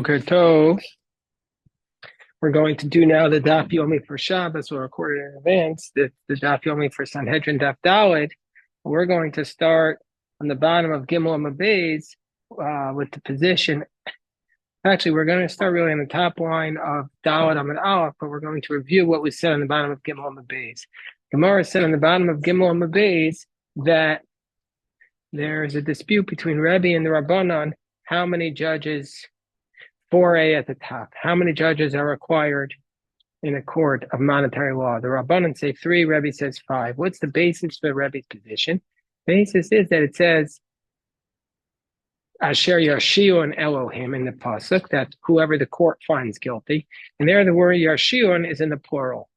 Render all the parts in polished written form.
Boker Tov. We're going to do now the Daf Yomi for Shabbos. We'll record it in advance. The Daf Yomi for Sanhedrin Daf Daled. We're going to start on the bottom of Gimel Amabez with the position. Actually, we're going to start really on the top line of Daled Amad Aleph, but we're going to review what we said on the bottom of Gimel Amabez. Gemara said on the bottom of Gimel Amabez that there is a dispute between Rebbe and the Rabbanan. How many judges? 4a at the top. How many judges are required in a court of monetary law? The Rabbanan say 3, Rebbe says 5. What's the basis for Rebbe's position? The basis is that it says, Asher Yarshion Elohim in the pasuk, that whoever the court finds guilty. And there the word Yarshion is in the plural.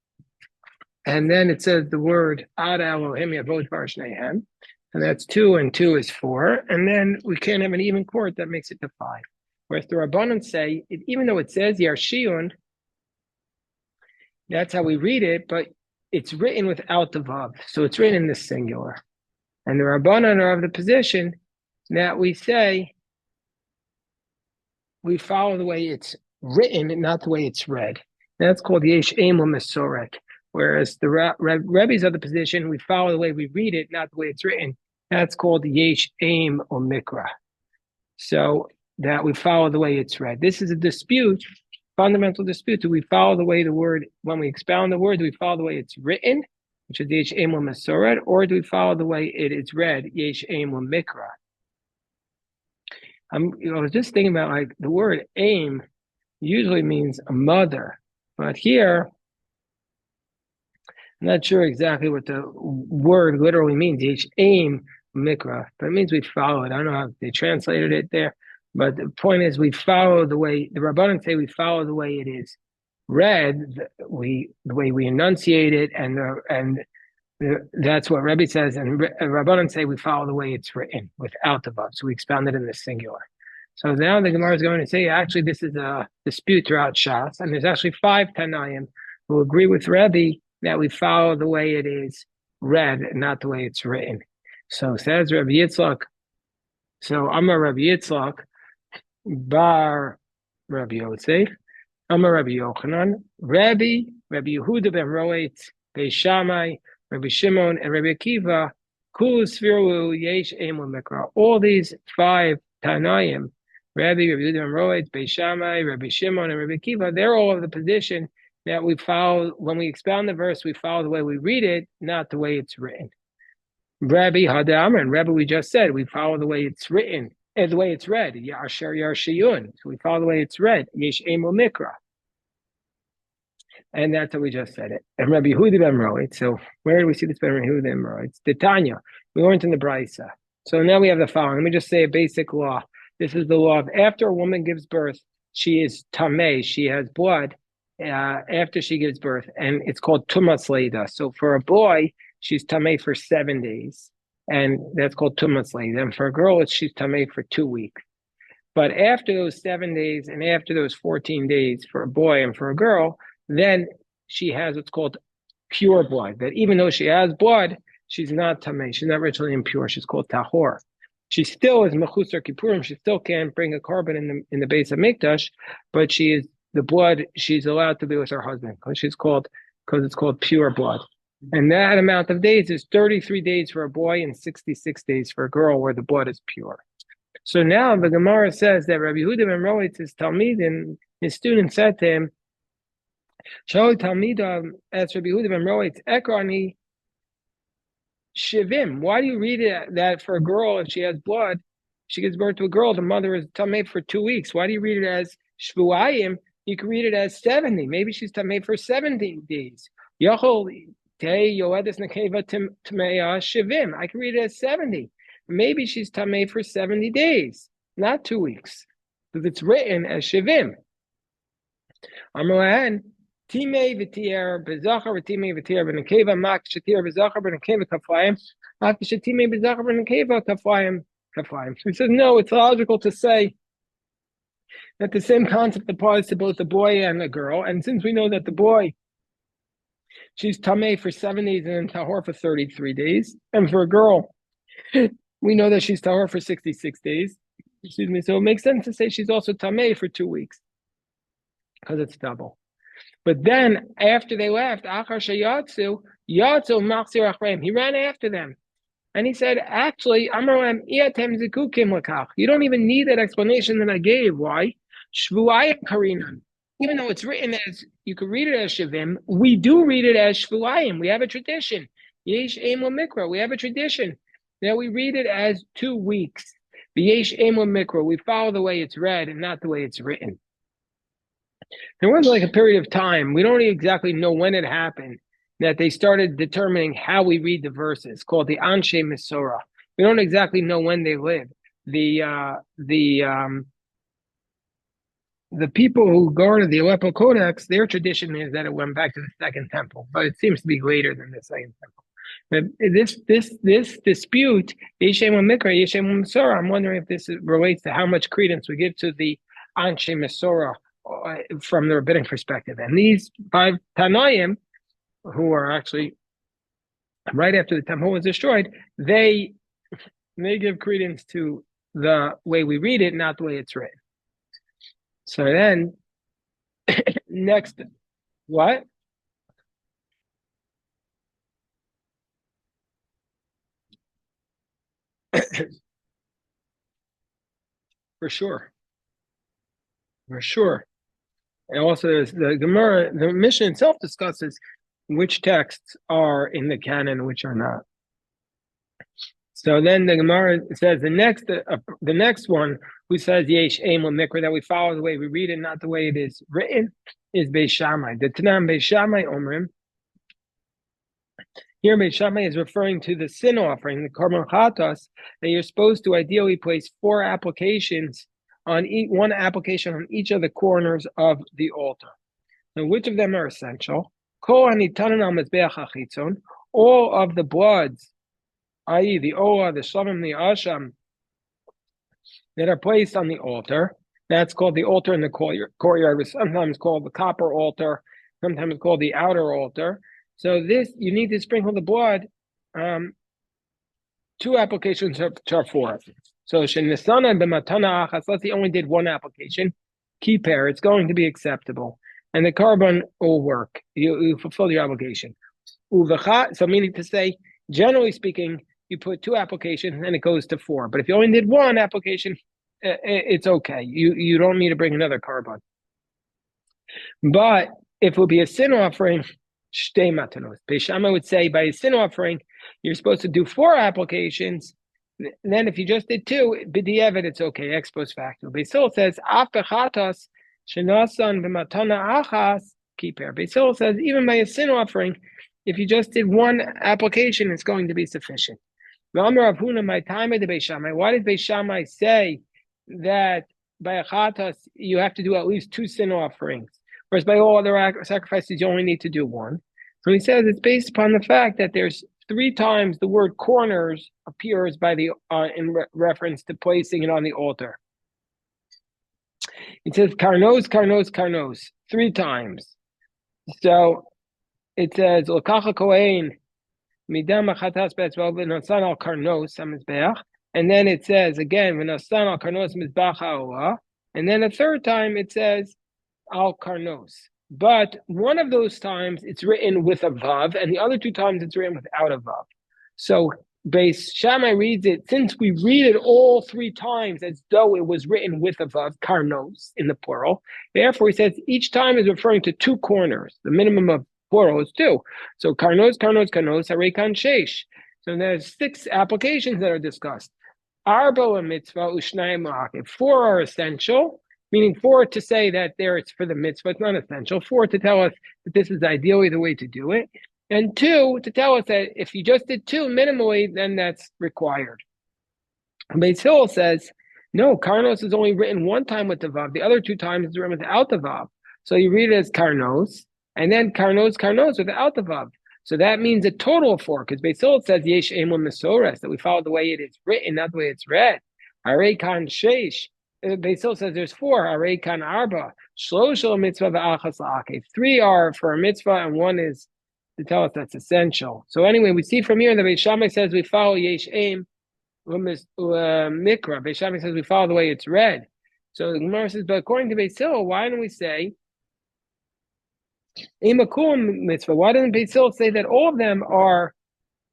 And then it says the word Ad Elohim Yavod Varshneihem. And that's 2, and 2 is 4. And then we can't have an even court, that makes it to 5. Whereas the Rabbanan say, even though it says Yarshion, that's how we read it, but it's written without the Vav. So it's written in the singular. And the Rabbanan are of the position that we say we follow the way it's written and not the way it's read. And that's called Yesh Eim U'Mesoret. Whereas the Rebbe's of the position, we follow the way we read it, not the way it's written. That's called Yesh Eim U'Mikra. So that we follow the way it's read. This is a dispute, fundamental dispute. Do we follow the way the word, when we expound the word, do we follow the way it's written, which is Yesh Eim U'Mesoret, or do we follow the way it is read, Yesh Eim U'Mikra? I was just thinking about, like, the word aim usually means a mother, but here, I'm not sure exactly what the word literally means, Yesh Eim Mikra, but it means we follow it. I don't know how they translated it there. But the point is, we follow the way the Rabbanan say. We follow the way it is read. The way we enunciate it, that's what Rebbe says. And Rabbanan say we follow the way it's written without the vav. So we expound it in the singular. So now the Gemara is going to say, actually, this is a dispute throughout Shas, and there's actually 5 Tanaim who agree with Rebbe that we follow the way it is read, not the way it's written. So says Rabbi Yitzchak. So Amar Rabbi Yitzchak. Bar Rabbi Yosef, Amar Rabbi Yochanan, Rabbi Yehuda ben Roetz, Beis Shammai, Rabbi Shimon, and Rabbi Akiva, Kul Sviru Yesh Eim U'Mikra. All these 5 Tanaim, Rabbi Yehuda ben Roetz, Beis Shammai, Rabbi Shimon, and Rabbi Akiva, they're all of the position that we follow, when we expound the verse, we follow the way we read it, not the way it's written. Rabbi Hadam and Rabbi, we just said, we follow the way it's written. And the way it's read, Asher Yarshiyun. So we follow the way it's read, Yesh Eim U'Mikra. And that's what we just said it. And Rabbi Yehuda ben Roetz. So where do we see this by Rabbi Yehuda ben Roetz? The Tanya. We learned in the Brisa. So now we have the following. Let me just say a basic law. This is the law of after a woman gives birth, she is tameh. She has blood after she gives birth, and it's called tumas leida. So for a boy, she's tameh for 7 days. And that's called tumas leida. And for a girl, she's tameh for 2 weeks. But after those 7 days and after those 14 days for a boy and for a girl, then she has what's called pure blood. That even though she has blood, she's not tameh. She's not ritually impure. She's called tahor. She still is mechusar kippurim. She still can't bring a korban in the base of mikdash, but she is the blood. She's allowed to be with her husband because it's called pure blood. And that amount of days is 33 days for a boy and 66 days for a girl where the blood is pure. So now the Gemara says that Rabbi Yehuda ben Roetz, his Talmid, and his student said to him, Shal Talmida, asked Rabbi Yehuda ben Roetz, Ekrani Shivim. Why do you read it that for a girl, if she has blood, she gives birth to a girl, the mother is Talmid for 2 weeks? Why do you read it as Shvuayim? You can read it as 70. Maybe she's Talmid for 17 days. Yachol I can read it as 70. Maybe she's tameh for 70 days, not 2 weeks, because it's written as shivim. Amrohan timei v'tier bezachar v'timei v'tier b'nekeva mak shetir bezachar b'nekeva kaflayim mak shetimei bezachar b'nekeva kaflayim. So he says no. It's logical to say that the same concept applies to both the boy and the girl, and since we know that the boy, she's tameh for 7 days and tahor for 33 days. And for a girl, we know that she's tahor for 66 days. Excuse me. So it makes sense to say she's also tamei for 2 weeks because it's double. But then after they left, Achar Shayatsu, Yatsu Machzir Achreim, he ran after them. And he said, actually, Amaram Iatem Zikukim Lakach. You don't even need that explanation that I gave. Why? Shvuayim Karinan. Even though it's written as, you could read it as Shavim, we do read it as Shvuayim. We have a tradition. Yesh Emo Mikra. We have a tradition. Now we read it as 2 weeks. Yesh Emo Mikra. We follow the way it's read and not the way it's written. There was like a period of time, we don't exactly know when it happened, that they started determining how we read the verses, called the Anshe Mesorah. We don't exactly know when they lived. The people who guarded the Aleppo Codex, their tradition is that it went back to the Second Temple, but it seems to be later than the Second Temple. But this dispute, Yeshem Mikra, Yeshem Mesorah, I'm wondering if this relates to how much credence we give to the Anshe Mesorah from the rabbinic perspective. And these 5 Tanaim, who are actually right after the temple was destroyed, they give credence to the way we read it, not the way it's written. So then, next, what? For sure. For sure. And also, there's the Gemara, the Mishnah itself discusses which texts are in the canon, which are not. So then the Gemara says the next one who says Yesh Eim Mikra, that we follow the way we read it, not the way it is written, is Beis Shammai. The Tanam Beis Shammai Omrim. Here Beis Shammai is referring to the sin offering, the Korban Chatas, that you're supposed to ideally place 4 applications on one application on each of the corners of the altar. Now, which of them are essential? All of the bloods, i.e. the Ola, the Shamim, the Asham, that are placed on the altar, that's called the altar in the courtyard, sometimes called the copper altar, sometimes called the outer altar. So this, you need to sprinkle the blood, 2 applications are 4. So Shenisana b'matana achas, let's say you only did 1 application, kiper, it's going to be acceptable. And the carbon will work. You fulfill your obligation. So meaning to say, generally speaking, you put 2 applications and it goes to 4. But if you only did 1 application, it's okay. You don't need to bring another carbon. But if it would be a sin offering, shtei matanos. Beis Shammai would say by a sin offering, you're supposed to do 4 applications. Then if you just did 2, b'di'evet, it's okay, ex post facto. Beis Hillel says, af bechatas shenasan b'matana achas kiper. Beis Hillel says, even by a sin offering, if you just did 1 application, it's going to be sufficient. Why did Beis Shammai say that by a chatas you have to do at least 2 sin offerings, whereas by all other sacrifices you only need to do 1? So he says it's based upon the fact that there's 3 times the word corners appears by the in reference to placing it on the altar. It says karnos, karnos, karnos 3 times. So it says l'kacha kohen midam achatas be'etzval v'nasan al karnos hamizbeach, and then it says again v'nasan al karnos mizbach ha'olah, and then a 3rd time it says al karnos. But one of those times it's written with a vav, and the other 2 times it's written without a vav. So Beis Shammai reads it, since we read it all 3 times as though it was written with a vav, karnos in the plural. Therefore, he says each time is referring to 2 corners. The minimum of plural is 2. So karnos, karnos, karnos, harekan sheish. So there's 6 applications that are discussed. Arba mitzvah ushnayim ma'akev. 4 are essential, meaning 4 to say that there it's for the mitzvah, it's not essential. 4 to tell us that this is ideally the way to do it. And 2 to tell us that if you just did 2 minimally, then that's required. Beis Hillel says, no, karnos is only written 1 time with the vav. The other 2 times it's written without the vav. So you read it as karnos, and then karnos, karnos without the vav. So that means a total of 4, because Beis Hillel says yesh emun mesores, that we follow the way it is written, not the way it's read. Harei kan sheish. Beis Hillel says there's 4. Harei kan arba. Shloshel mitzvah v'achas la'akev. 3 are for a mitzvah, and 1 is to tell us that's essential. So anyway, we see from here that Beis Shammai says we follow yesh aim Mikra. Beis Shammai says we follow the way it's read. So the Gemara says, but according to Beis Hillel, why don't we say Imakum mitzvah? Why doesn't Beis Hillel say that all of them are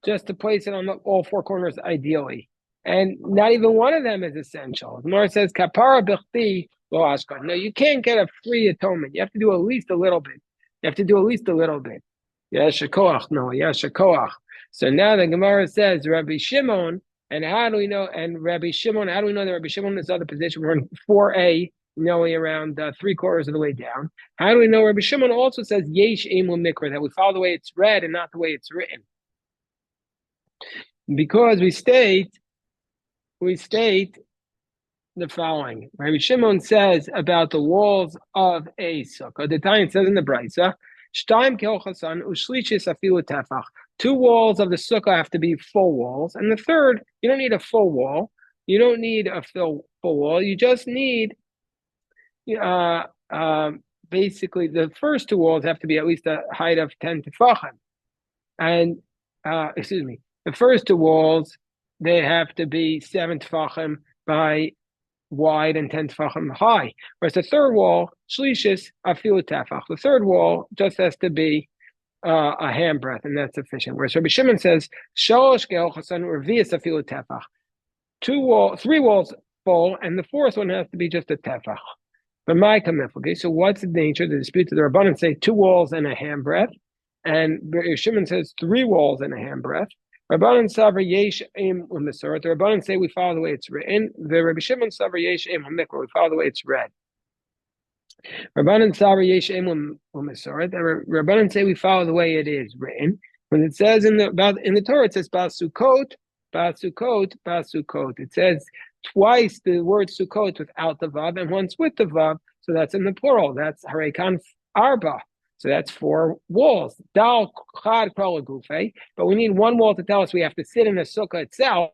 just to place it on all four corners ideally? And not even one of them is essential. The Gemara says, Kapara b'chti lo ashkan. No, you can't get a free atonement. You have to do at least a little bit. You have to do at least a little bit. Yesh koach, no, yesh koach. So now the Gemara says, Rabbi Shimon, and how do we know? And Rabbi Shimon, how do we know that Rabbi Shimon is other position? We're in 4a, knowing around 3/4 of the way down. How do we know Rabbi Shimon also says yesh emu mikra, that we follow the way it's read and not the way it's written? Because we state the following. Rabbi Shimon says about the walls of a sukkah. The time it says in the Brisa, "Shtaim kol chasan ushlishis afilu tefach." Two walls of the sukkah have to be full walls, and the third, you don't need a full wall. You don't need a full wall. You just need, basically, the first two walls have to be at least a height of 10 tefachim, and the first two walls, they have to be 7 tefachim by wide and 10 tefachim high. Whereas the third wall, shlishis afilu tefach, the third wall just has to be a handbreadth, and that's sufficient. Whereas Rabbi Shimon says, shalosh gel chasan revius afilu tefach, 3 walls full, and the fourth one has to be just a tefach. But my kamif, okay, so what's the nature of the dispute? The Rabbanan say 2 walls and a handbreadth, and Rabbi Shimon says 3 walls and a handbreadth. Rabbanan savar yesh im u'mesorah. The Rabbanan say we follow the way it's written. The Rabbi Shimon savar yesh im u'mikra. We follow the way it's read. Rabbanan savar yesh im u'mesorah. The Rabbanan say we follow the way it is written. When it says in the Torah, it says basukot, basukot, basukot. It says twice the word sukkot without the vav and once with the vav. So that's in the plural. That's harekan arba. So that's 4 walls. Dal chad kol gufe. But we need 1 wall to tell us we have to sit in the sukkah itself.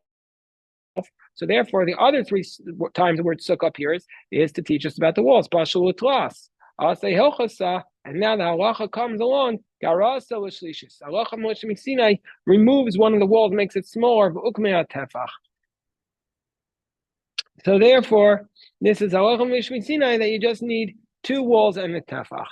So therefore, the other 3 times the word sukkah appears is to teach us about the walls. Bashul utlas. Asay hilchasa. And now the halacha comes along. Garasa l'shlishis. Halacha Moshe Sinai removes one of the walls, makes it smaller. V'ukmei tefach. So therefore, this is halacha Moshe Sinai that you just need 2 walls and a tefach.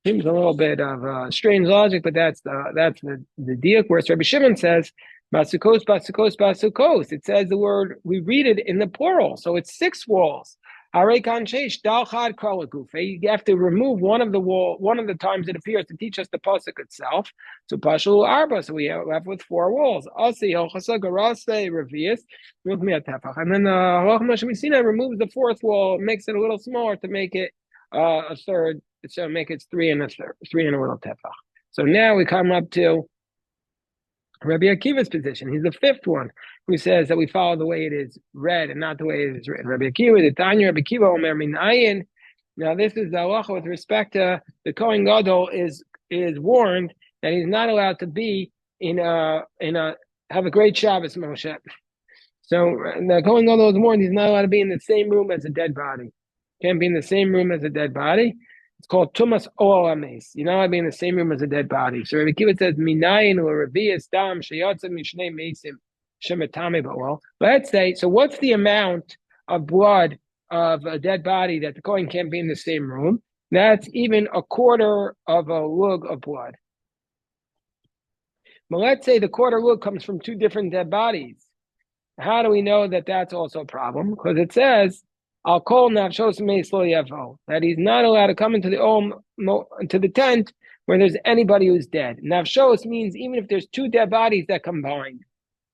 Seems a little bit of strange logic, but that's the diuk. Whereas Rabbi Shimon says basukos, basukos, basukos. It says the word, we read it in the plural, so it's 6 walls. Harekan sheish dal chad kol gufe. You have to remove one of the times it appears to teach us the pasuk itself. So pashul arba. So we have left with 4 walls. Asi elchasa garase revius mukmei tefach. And then Halach Moshe Sinai removes the 4th wall, makes it a little smaller to make it a third. So make it 3 and a little tefach. So now we come up to Rabbi Akiva's position. He's the 5th one who says that we follow the way it is read and not the way it is written. Rabbi Akiva, the Tanya, Rabbi Akiva, Omer Minayin. Now this is the halacha with respect to the Kohen Gadol is warned that he's not allowed to be have a great Shabbos, Moshe. So the Kohen Gadol is warned he's not allowed to be in the same room as a dead body. Can't be in the same room as a dead body. It's called Tumas Oal Ames. You're not allowed to be in the same room as a dead body. So Rabbi Akiva says, Minayin or Revius Dam Sheyatzim Mishnei Mesim Shemetame Ba'ol. Let's say, so what's the amount of blood of a dead body that the Kohen can't be in the same room? That's even 1/4 of a lug of blood. But let's say the 1/4 lug comes from 2 different dead bodies. How do we know that that's also a problem? Because it says, I'll call Navshos Meislo Yavo, that he's not allowed to come into the tent where there's anybody who's dead. Navshos means even if there's 2 dead bodies that combine.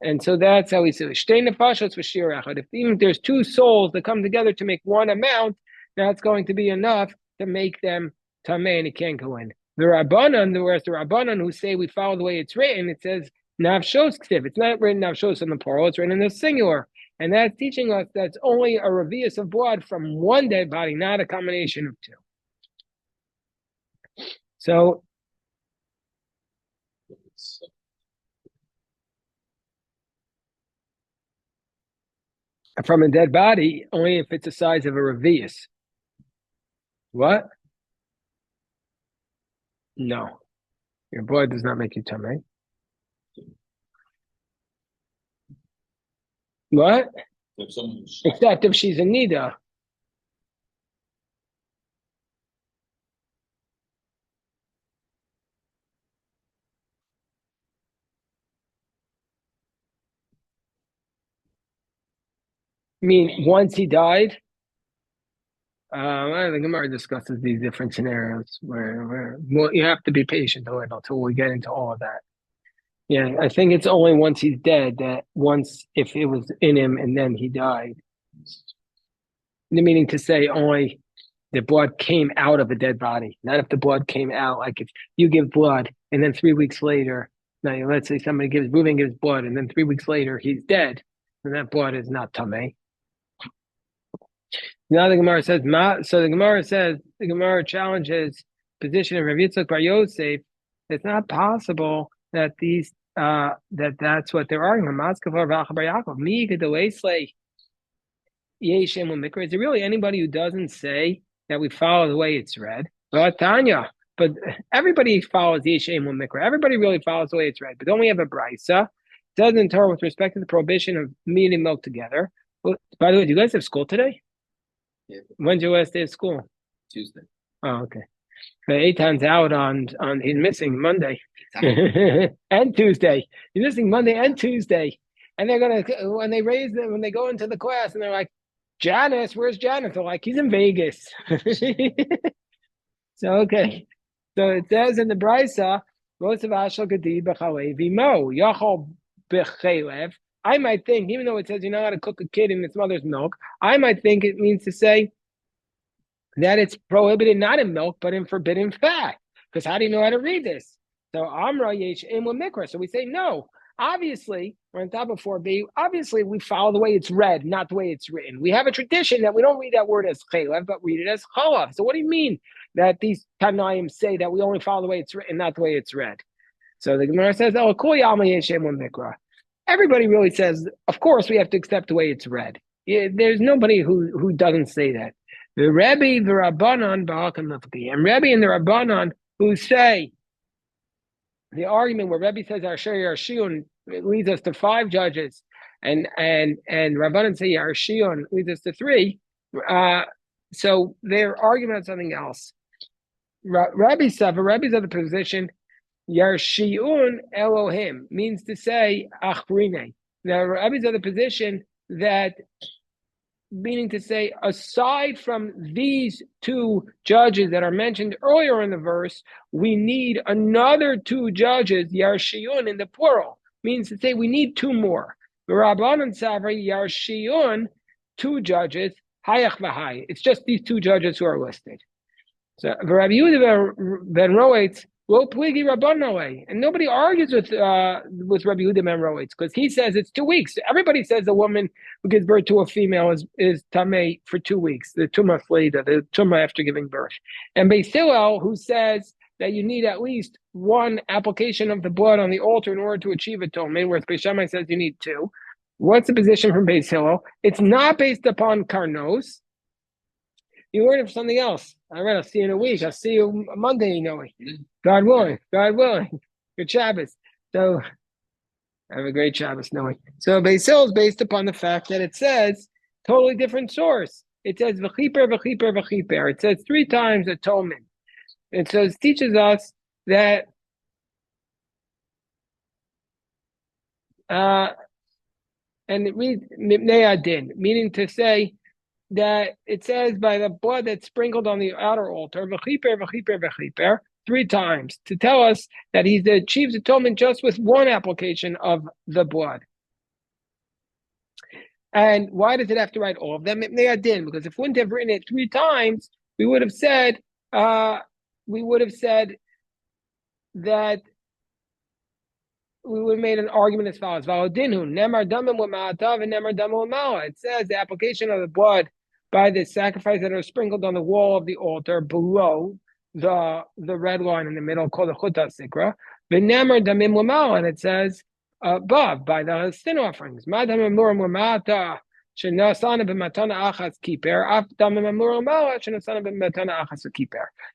And so that's how we say it. Even if there's 2 souls that come together to make one amount, that's going to be enough to make them tameh and it can't go in. Whereas the Rabbanan who say we follow the way it's written, it says Navshos Ksiv. It's not written Navshos in the plural, it's written in the singular. And that's teaching us that's only a revius of blood from 1 dead body, not a combination of 2. So, from a dead body, only if it's the size of a revius. What? No. Your blood does not make you tameh. What? If someone's Except if she's a nida. I mean, once he died, I think Gemara discusses these different scenarios where well, you have to be patient a little until we get into all of that. Yeah, I think it's only once he's dead that once if it was in him and then he died. Meaning to say only the blood came out of a dead body, not if the blood came out. Like if you give blood and then 3 weeks later, now let's say somebody gives blood and then 3 weeks later he's dead, and that blood is not tamei. Now the Gemara says, so the Gemara challenges position of Rav Yitzchak Bar Yosef. It's not possible that that's what they're arguing. Is there really anybody who doesn't say that we follow the way it's read? Well, Tanya, but everybody follows Yeshem Mikra. Everybody really follows the way it's read. But don't we have a brisa? Doesn't Torah with respect to the prohibition of meat and milk together? Well, by the way, do you guys have school today? Yeah. When's your last day of school? Tuesday. Oh, okay. Eitan's out on he's missing Monday and Tuesday. He's missing Monday and Tuesday. And they're gonna when they go into the class and they're like, Janice, where's Janice? They're like, he's in Vegas. So okay. So it says in the Brisa, I might think, even though it says you're not allowed to cook a kid in its mother's milk, I might think it means to say that it's prohibited not in milk, but in forbidden fat. Because how do you know how to read this? So Amra Yesh Imla Mikra. So we say no. Obviously, we're on top of 4b. Obviously, we follow the way it's read, not the way it's written. We have a tradition that we don't read that word as chalev, but read it as chalav. So what do you mean that these Tanaim say that we only follow the way it's written, not the way it's read? So the Gemara says, "Oh, kol yalma yesh imla mikra." Everybody really says, of course, we have to accept the way it's read. There's nobody who doesn't say that. The Rebbe, the Rabbanon, and Rebbe and the Rabbanon who say the argument where Rebbe says Asher Yarshion leads us to 5 judges, and Rabbanon say Yarshion leads us to 3. So they're arguing about something else. Rebbe's of the position Yarshiun Elohim means to say Achrine. Now Rebbe's of the position that meaning to say, aside from these 2 judges that are mentioned earlier in the verse, we need another 2 judges, Yarshiyun in the plural. Means to say we need 2 more. Rabbanan Savri, Yarshiyun, 2 judges, Hayach V'Hai. It's just these 2 judges who are listed. So Rabbi Yehuda ben Roetz, Lo pligi Rabbanaway, and nobody argues with Rabbi Yehuda ben Roetz because he says it's 2 weeks. Everybody says a woman who gives birth to a female is tamei for 2 weeks. The tumah fleda, the tumah after giving birth. And Beis Hillel, who says that you need at least 1 application of the blood on the altar in order to achieve atonement, whereas Beis Shammai says you need 2. What's the position from Beis Hillel? It's not based upon karnos. You learn it from something else. All right, I'll see you in a week. I'll see you Monday, you know. God willing. God willing. Good Shabbos. So have a great Shabbos, knowing. So Beis Hillel is based upon the fact that it says totally different source. It says v'chiper, v'chiper, v'chiper. It says 3 times atonement. And so it teaches us that and it reads mipnei adin, meaning to say that it says by the blood that's sprinkled on the outer altar, v'chiper, v'chiper, v'chiper, 3 times, to tell us that he achieves atonement just with 1 application of the blood. And why does it have to write all of them? Because if we wouldn't have written it 3 times, we would have said that we would have made an argument as follows. It says the application of the blood by the sacrifice that are sprinkled on the wall of the altar below the red line in the middle called the chuta sikra. And it says above by the sin offerings.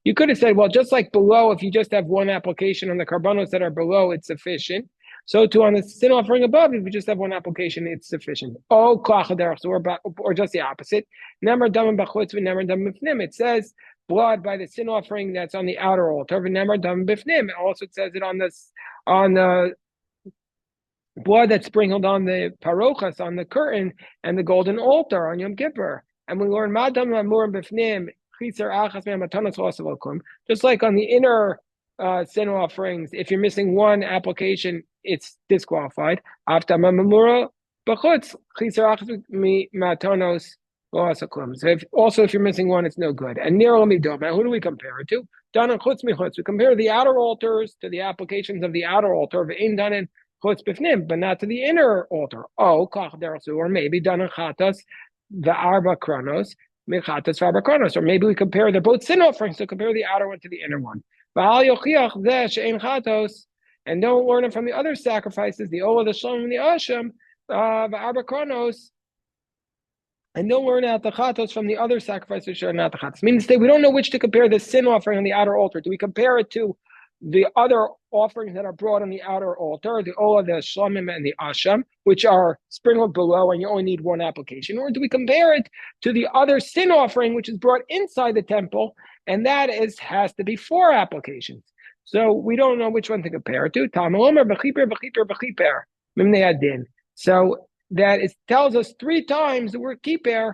You could have said, well, just like below, if you just have 1 application on the carbonos that are below, it's sufficient. So too on the sin offering above, if we just have one application, it's sufficient. Oh, or just the opposite. It says blood by the sin offering that's on the outer altar. Also, it says it on the blood that's sprinkled on the parochas, on the curtain, and the golden altar on Yom Kippur. And we learn just like on the inner sin offerings, if you're missing one application, it's disqualified. So if you're missing one, it's no good. And who do we compare it to? We compare the outer altars to the applications of the outer altar of but not to the inner altar. Or maybe done in chatas the arba kronos, mechatas arba kronos. Or maybe we compare, they're both sin offerings, so compare the outer one to the inner one. And don't learn it from the other sacrifices, the olah, the shalom, and the asham, the arba kronos. And don't learn out the chatos from the other sacrifices which are not the chatos. Meaning to say, we don't know which to compare the sin offering on the outer altar. Do we compare it to the other offerings that are brought on the outer altar, the olah, the shlamim, and the asham, which are sprinkled below and you only need one application? Or do we compare it to the other sin offering, which is brought inside the temple, and that has to be 4 applications? So we don't know which one to compare it to. So that it tells us 3 times the word kiper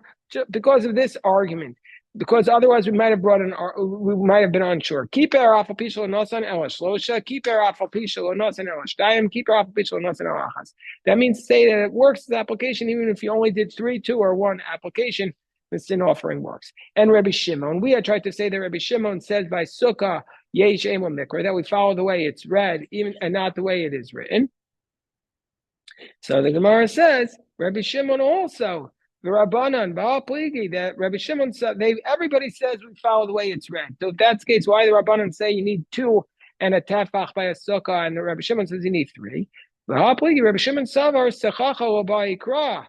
because of this argument. Because otherwise we might have been unsure. Kiper afal pishul nosan elash losha. Kiper afal pishul nosan elash dayim. Kiper afal pishul nosan elachas. That means to say that it works as application even if you only did 3, 2, or 1 application. The sin offering works. And Rabbi Shimon, we had tried to say that Rabbi Shimon says by sukkah yesh emo mikra that we follow the way it's read, even and not the way it is written. So the Gemara says Rabbi Shimon also. The Rabbanan, Baal Pligi, that Rabbi Shimon said, everybody says we follow the way it's read. So if that's the case, why the Rabbanan say you need 2 and a tefach by a sukkah, and the Rabbi Shimon says you need 3? Baal Pligi, Rabbi Shimon Savar, Sechacha Ikra.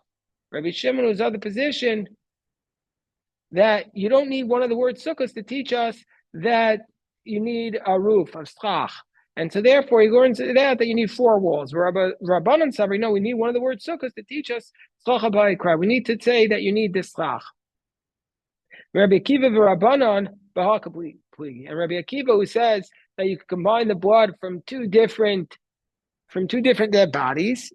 Rabbi Shimon was of the position that you don't need one of the word sukkahs to teach us that you need a roof of schach. And so therefore, he learns that you need 4 walls. Rabbanan Sabri, no, we need one of the word sukkahs to teach us schach ba'ikra. We need to say that you need this schach. Rabbi Akiva v'Rabbanan b'hakapli. And Rabbi Akiva, who says that you can combine the blood from two different dead bodies,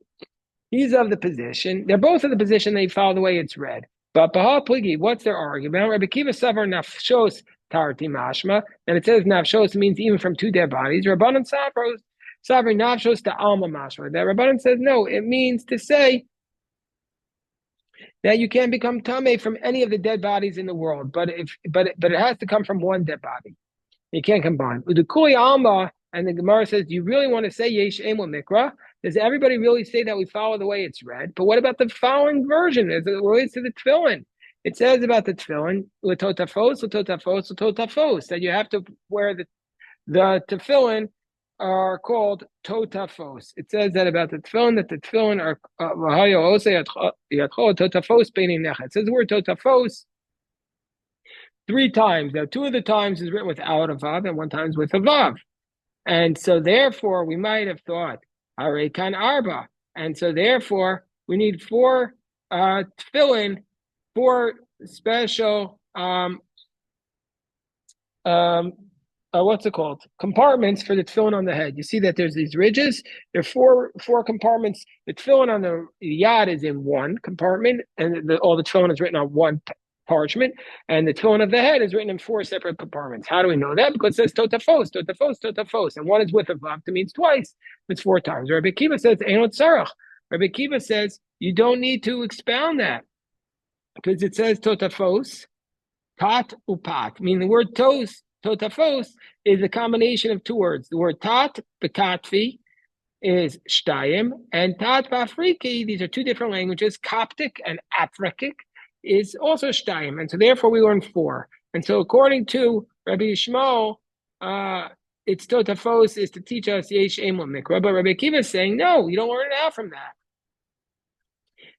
he's of the position. They're both of the position they follow the way it's read. But b'hakapli, what's their argument? Rabbi Akiva savar nafshos tarti mashma, and it says nafshos means even from 2 dead bodies. Rabbanan savri nafshos to alma mashma. That Rabbanan says no, it means to say that you can't become tamei from any of the dead bodies in the world, but it has to come from one dead body. You can't combine. Udukuli alma, and the Gemara says, do you really want to say yesh emo mikra? Does everybody really say that we follow the way it's read? But what about the following version as it relates to the tefillin? It says about the tefillin, l'totafos, that you have to wear the tefillin are called totafos. It says that about the tefillin, that the tefillin are totafos beinei necha. It says the word totafos 3 times. Now 2 of the times is written without a vav and 1 time is with a vav. And so therefore we might have thought arekan arba. And so therefore we need 4 tefillin, 4 special what's it called? Compartments for the tefillin on the head. You see that there's these ridges. There are 4 compartments. The tefillin on the yad is in 1 compartment, and all the tefillin is written on 1 parchment, and the tefillin of the head is written in 4 separate compartments. How do we know that? Because it says totafos, totafos, totafos, and 1 is with a vav. That means twice. It's 4 times. Rabbi Akiva says einot tzarach. Rabbi Akiva says you don't need to expound that because it says totafos, tat upat. Meaning the word totafos is a combination of 2 words. The word tat, bekatfi, is shtayim, and tat ba'afriki, these are 2 different languages, Coptic and Afrikic, is also shtayim. And so therefore we learn 4. And so according to Rabbi Yishmael, it's totafos is to teach us yesh emo mikra, but Rabbi Akiva is saying, no, you don't learn it out from that.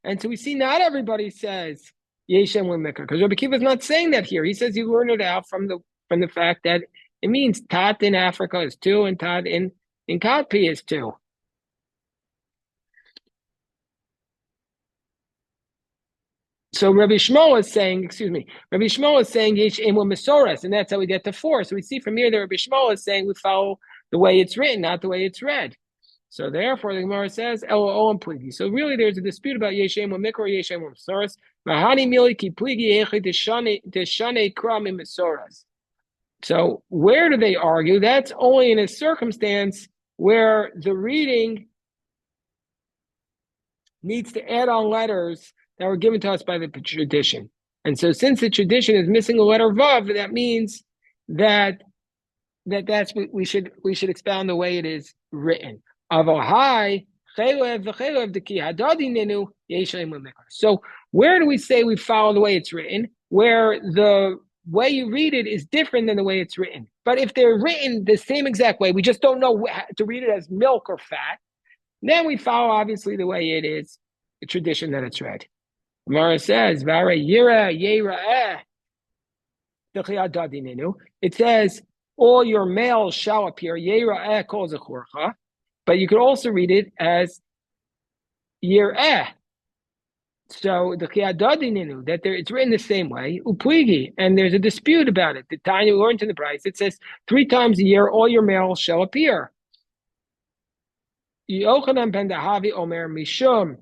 And so we see not everybody says yesh emo mikra, because Rabbi Akiva is not saying that here. He says you learn it out from the fact that it means tat in Africa is 2 and tat in Katpi is 2. So Rabbi Shmuel is saying, Yesh Emo Mesoras, and that's how we get to 4. So we see from here that Rabbi Shmuel is saying we follow the way it's written, not the way it's read. So therefore, the Gemara says, El Olam Pligi. So really, there's a dispute about Yesh Emo Mikra or Yesh Emo Mesoras. Mahani Mili Ki Pligi Echi Deshane Krami Mesoras. So where do they argue? That's only in a circumstance where the reading needs to add on letters that were given to us by the tradition. And so since the tradition is missing a letter Vav, that means that's what we should expound the way it is written. So where do we say we follow the way it's written? Where the way you read it is different than the way it's written. But if they're written the same exact way, we just don't know to read it as milk or fat, then we follow obviously the way it is, the tradition that it's read. Gemara says, it says, all your males shall appear, but you could also read it as Yireh. So the that it's written the same way, upligi, and there's a dispute about it. The Tanya we learned in the Bryce, it says 3 times a year all your males shall appear. Yochanan ben Dahavi Omer Mishum.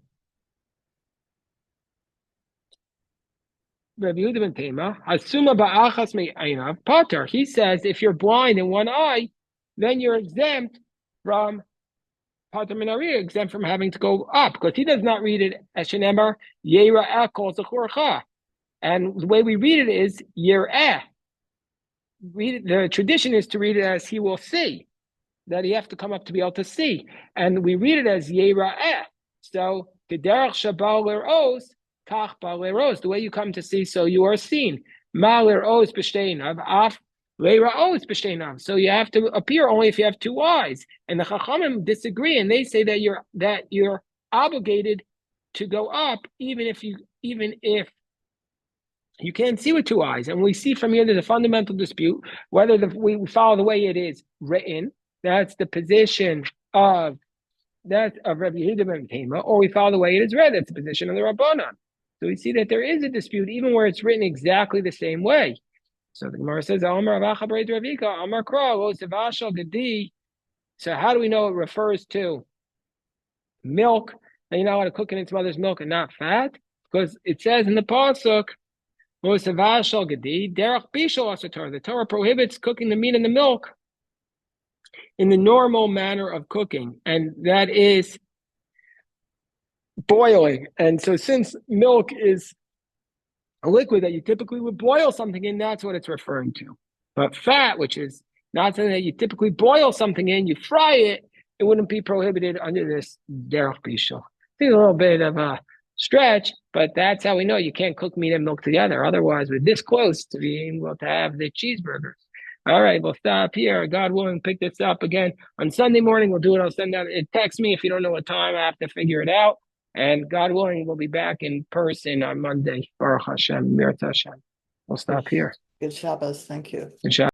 Rabbi Yehuda ben Tema, Asuma ba'achas me'aynav pater. He says if you're blind in one eye, then you're exempt from pater minari, exempt from having to go up, because he does not read it as shenemar Yera'eh kol zechorcha, and the way we read it is Yera'eh. The tradition is to read it as he will see, that you have to come up to be able to see, and we read it as Yera'eh. So the derech shabal leros. The way you come to see, so you are seen. So you have to appear only if you have 2 eyes. And the Chachamim disagree, and they say that you're obligated to go up even if you can't see with 2 eyes. And we see from here there's a fundamental dispute whether we follow the way it is written. That's the position of Rabbi Yehuda ben Tema, or we follow the way it is read. That's the position of the Rabbanan. So we see that there is a dispute even where it's written exactly the same way. So the Gemara says, so how do we know it refers to milk? And you're not allowed to cook in its mother's milk and not fat? Because it says in the Pasuk, the Torah prohibits cooking the meat and the milk in the normal manner of cooking, and that is boiling. And so since milk is a liquid that you typically would boil something in, that's what it's referring to. But fat, which is not something that you typically boil something in, you fry it, it wouldn't be prohibited under this derech bishul. It's a little bit of a stretch, but that's how we know you can't cook meat and milk together. Otherwise, we're this close to being able to have the cheeseburgers. All right, we'll stop here. God willing, pick this up again on Sunday morning. We'll do it. I'll send out a text me if you don't know what time. I have to figure it out. And God willing, we'll be back in person on Monday. Baruch Hashem, Mir Hashem. We'll stop here. Good Shabbos. Thank you. Good Shabbos.